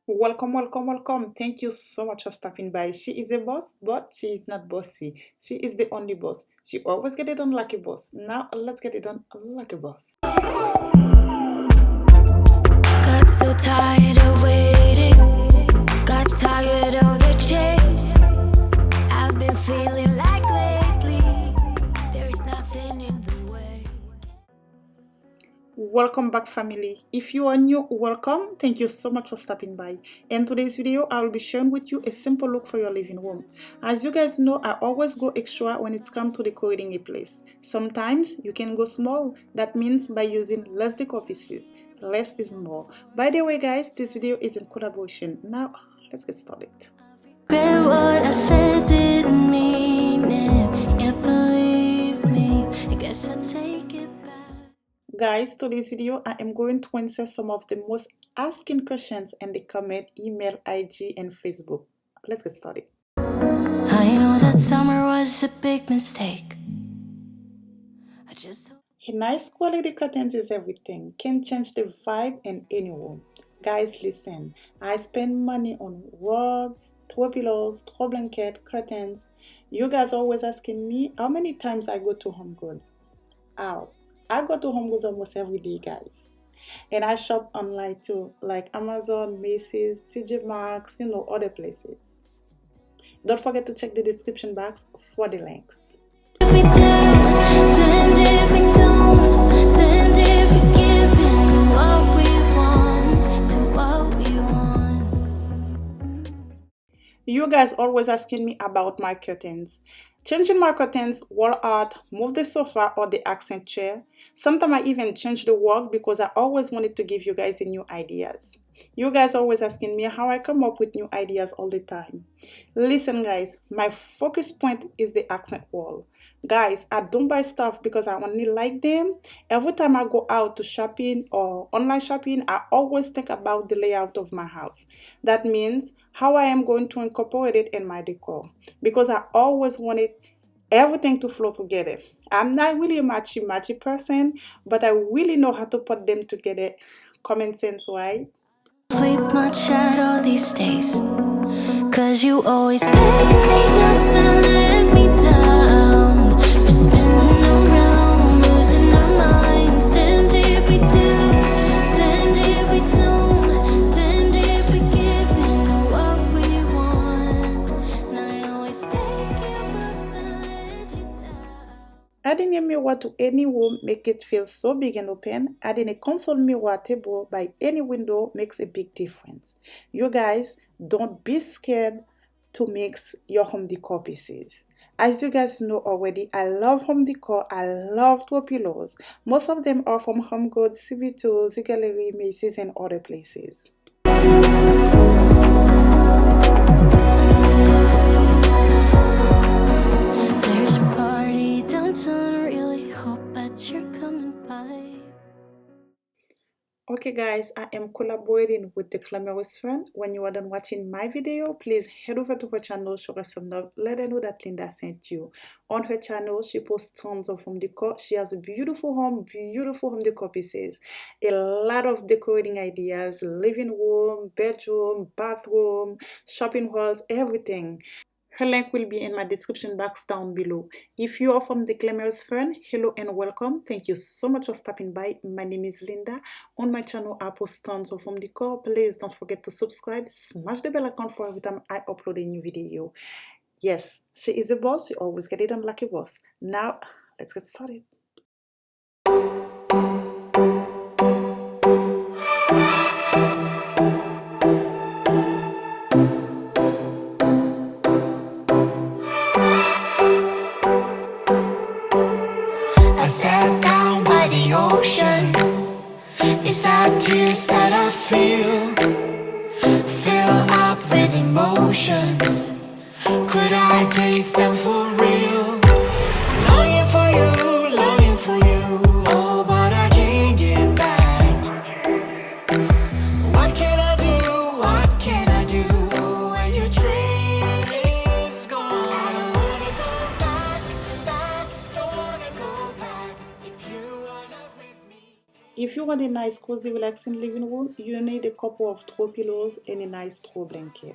Welcome, welcome, welcome. Thank you so much for stopping by. She is a boss, but she is not bossy. She is the only boss. She always get it done like a boss. Now let's get it done like a boss. Got so tired of waiting, got tired of the chase. I've been feeling like lately, there is nothing in the way. Welcome back, family. If you are new, welcome. Thank you so much for stopping by. In today's video, I will be sharing with you a simple look for your living room. As you guys know, I always go extra when it comes to decorating a place. Sometimes you can go small. That means by using less decor pieces. Less is more. By the way, guys, this video is in collaboration. Now, let's get started. Regret what I said, didn't mean it. Yeah, believe me, I guess I'll take it back. Guys, today's video, I am going to answer some of the most asking questions in the comment, email, IG, and Facebook. Let's get started. I know that summer was a big mistake. I just A nice quality curtains is everything. Can change the vibe in any room. Guys, listen. I spend money on rug, throw pillows, throw blanket, curtains. You guys always asking me how many times I go to Home Goods. Ow. I go to Home Goods almost every day, guys. And I shop online too, like Amazon, Macy's, TJ Maxx, other places. Don't forget to check the description box for the links. if we do, then if we don't, then if we give in what we want to what we want. You guys always asking me about my curtains. Changing my curtains, wall art, move the sofa or the accent chair. Sometimes I even change the work because I always wanted to give you guys the new ideas. You guys always asking me how I come up with new ideas all the time. Listen guys, my focus point is the accent wall. Guys, I don't buy stuff because I only like them. Every time I go out to shopping or online shopping, I always think about the layout of my house. That means how I am going to incorporate it in my decor because I always wanted everything to flow together. I'm not really a matchy person, but I really know how to put them together. Common sense, right? Sleep much at all these days, 'cause you always pick me up and let me down. We're spinning around, losing our minds. Then if we do, then if we don't, then if we give in what we want. And I always pick you up and let you down. Adding a mirror to any room make it feel so big and open. Adding a console mirror table by any window makes a big difference. You guys, don't be scared to mix your home decor pieces. As you guys know already, I love home decor. I love throw pillows. Most of them are from Home Goods, CB2, Z Gallery, Macy's, and other places. There's a party downtown, really hope that you're coming by. Okay guys, I am collaborating with the Glamorous Friend. When you are done watching my video, please head over to her channel, show her some love, let her know that Linda sent you. On her channel, she posts tons of home decor. She has a beautiful home decor pieces. A lot of decorating ideas, living room, bedroom, bathroom, shopping halls, everything. Her link will be in my description box down below. If you are from the Glamorous Fern, hello and welcome. Thank you so much for stopping by. My name is Linda. On my channel, I post tons of home decor. Please don't forget to subscribe. Smash the bell icon for every time I upload a new video. Yes, she is a boss. She always get it done like a boss. Now, let's get started. I sat down by the ocean. It's that tears that I feel up with emotions. Could I taste them for real? Longing for you, longing for you. Oh, but I can't get back. What can I do? What can I do when your train is gone? I don't wanna go back, don't wanna go back if you are not with me. If you want a nice cozy relaxing living room, you need a couple of throw pillows and a nice throw blanket.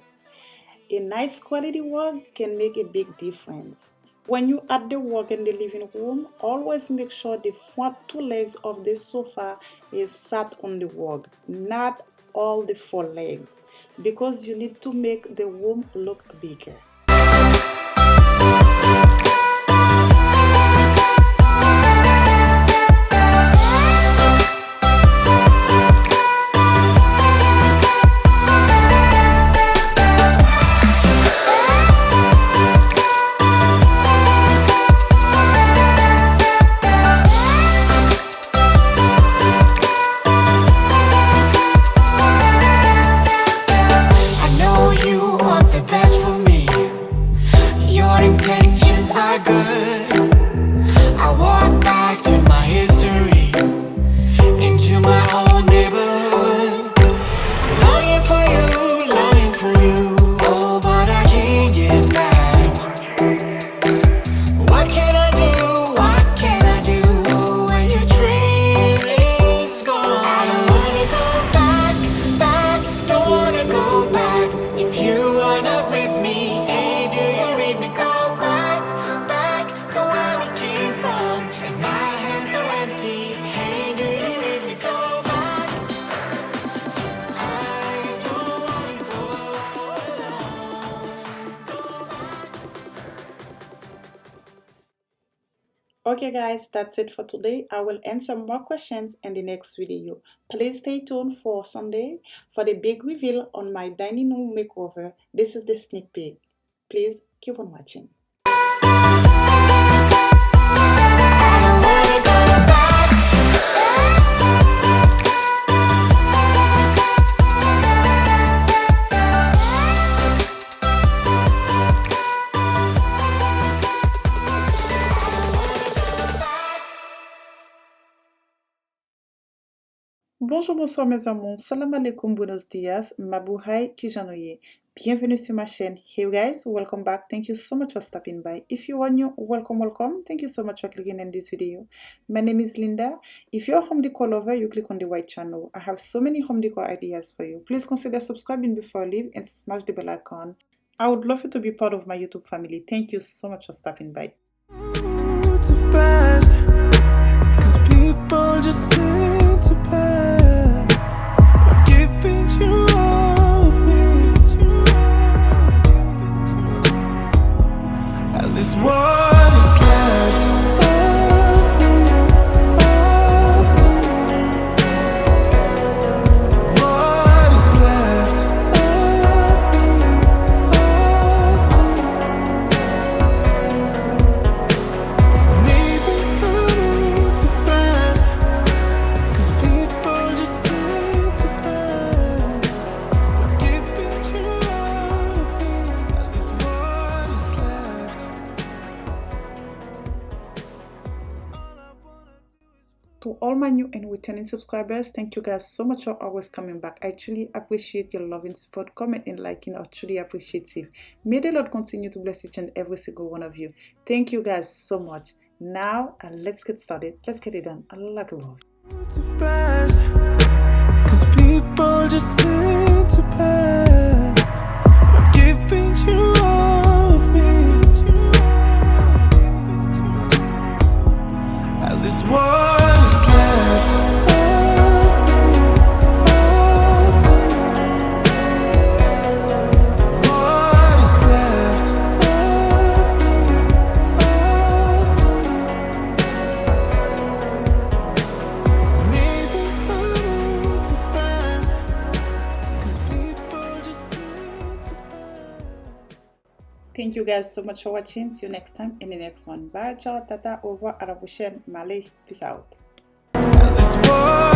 A nice quality rug can make a big difference. When you add the rug in the living room, always make sure the front two legs of the sofa is sat on the rug, not all the four legs, because you need to make the room look bigger. I know you want the best for me. Your intentions are good. I walk back to my history, into my old neighborhood. Longing for you, longing for you. Oh, but I can't get back. What can I do? What can I do when your train is gone? I don't wanna go back, back. Don't wanna go back. If you are not with me, hey, do you read me? Go back, back to where we came from. If my hands are empty, hey, do you read me? Go back. I don't wanna go Okay guys, that's it for today. I will answer more questions in the next video. Please stay tuned for Sunday for the big reveal on my dining room makeover. This is the sneak peek. Please keep on watching. Bonjour, bonsoir mes amours, salam alaikum, buenos dias, mabuhay kijanoye. Bienvenue sur ma chaîne. Hey guys, welcome back. Thank you so much for stopping by. If you are new, welcome, welcome. Thank you so much for clicking in this video. My name is Linda. If you're a home decor lover, you click on the white channel. I have so many home decor ideas for you. Please consider subscribing before I leave and smash the bell icon. I would love you to be part of my YouTube family. Thank you so much for stopping by. too fast, 'cause people just tend to pass. I'm giving you all of me, at least what is left of me, what is left of me. Maybe I move too fast, 'cause people just tend to pass. I'm giving you all of me, at least what is left. To all my new and returning subscribers, thank you guys so much for always coming back. I truly appreciate your love and support, comment and liking are truly appreciative. May the Lord continue to bless each and every single one of you. Thank you guys so much. Now, let's get started. Let's get it done. Allah Akbar. Too fast, 'cause people just tend to pass. I'm giving you all of me, at least what is left of me, what is left of me. Maybe I move too fast, 'cause people just tend to pass. Thank you guys so much for watching. See you next time in the next one. Bye, ciao, tata, au revoir, à la prochaine. Malay, peace out. At least what